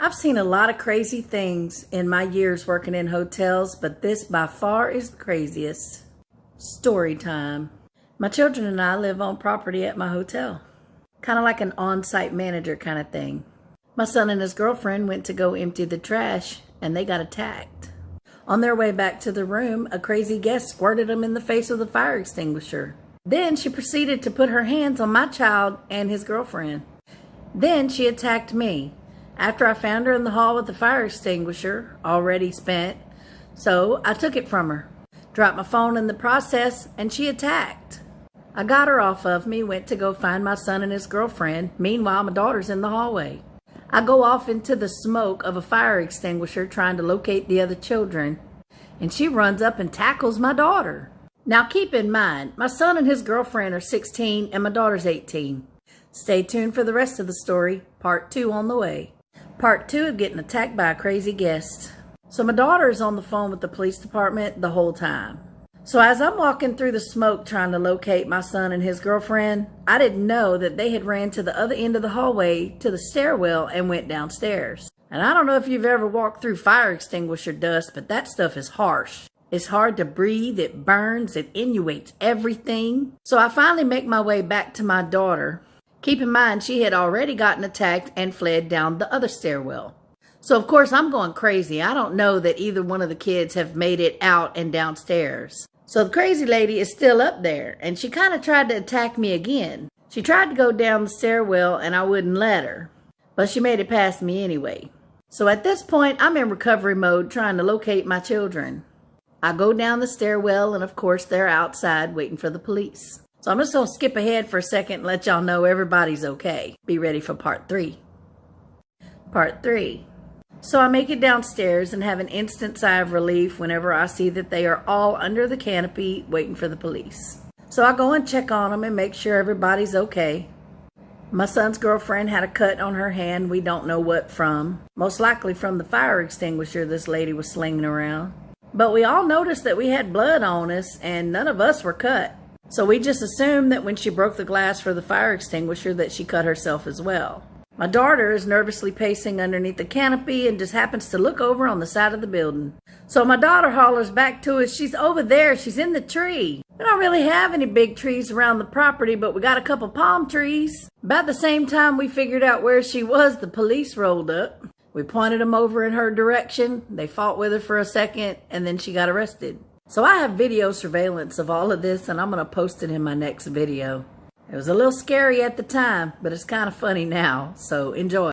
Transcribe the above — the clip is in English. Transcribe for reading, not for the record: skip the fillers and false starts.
I've seen a lot of crazy things in my years working in hotels, but this by far is the craziest. Story time. My children and I live on property at my hotel. Kind of like an on-site manager kind of thing. My son and his girlfriend went to go empty the trash, and they got attacked. On their way back to the room, a crazy guest squirted them in the face with a fire extinguisher. Then she proceeded to put her hands on my child and his girlfriend. Then she attacked me. After I found her in the hall with the fire extinguisher, already spent, so I took it from her. Dropped my phone in the process, and she attacked. I got her off of me, went to go find my son and his girlfriend. Meanwhile, my daughter's in the hallway. I go off into the smoke of a fire extinguisher trying to locate the other children, and she runs up and tackles my daughter. Now keep in mind, my son and his girlfriend are 16 and my daughter's 18. Stay tuned for the rest of the story, part 2 on the way. Part 2 of getting attacked by a crazy guest. So my daughter is on the phone with the police department the whole time. So as I'm walking through the smoke trying to locate my son and his girlfriend, I didn't know that they had ran to the other end of the hallway to the stairwell and went downstairs. And I don't know if you've ever walked through fire extinguisher dust, but that stuff is harsh. It's hard to breathe, it burns, it inundates everything. So I finally make my way back to my daughter. Keep in mind, she had already gotten attacked and fled down the other stairwell. So of course I'm going crazy. I don't know that either one of the kids have made it out and downstairs. So the crazy lady is still up there, and she kind of tried to attack me again. She tried to go down the stairwell and I wouldn't let her, but she made it past me anyway. So at this point, I'm in recovery mode trying to locate my children. I go down the stairwell, and of course they're outside waiting for the police. So I'm just going to skip ahead for a second and let y'all know everybody's okay. Be ready for part 3. Part 3. So I make it downstairs and have an instant sigh of relief whenever I see that they are all under the canopy waiting for the police. So I go and check on them and make sure everybody's okay. My son's girlfriend had a cut on her hand, we don't know what from. Most likely from the fire extinguisher this lady was slinging around. But we all noticed that we had blood on us and none of us were cut. So we just assumed that when she broke the glass for the fire extinguisher that she cut herself as well. My daughter is nervously pacing underneath the canopy and just happens to look over on the side of the building. So my daughter hollers back to us, "She's over there, she's in the tree." We don't really have any big trees around the property, but we got a couple palm trees. About the same time we figured out where she was, the police rolled up. We pointed them over in her direction. They fought with her for a second, and then she got arrested. So I have video surveillance of all of this, and I'm going to post it in my next video. It was a little scary at the time, but it's kind of funny now, so enjoy.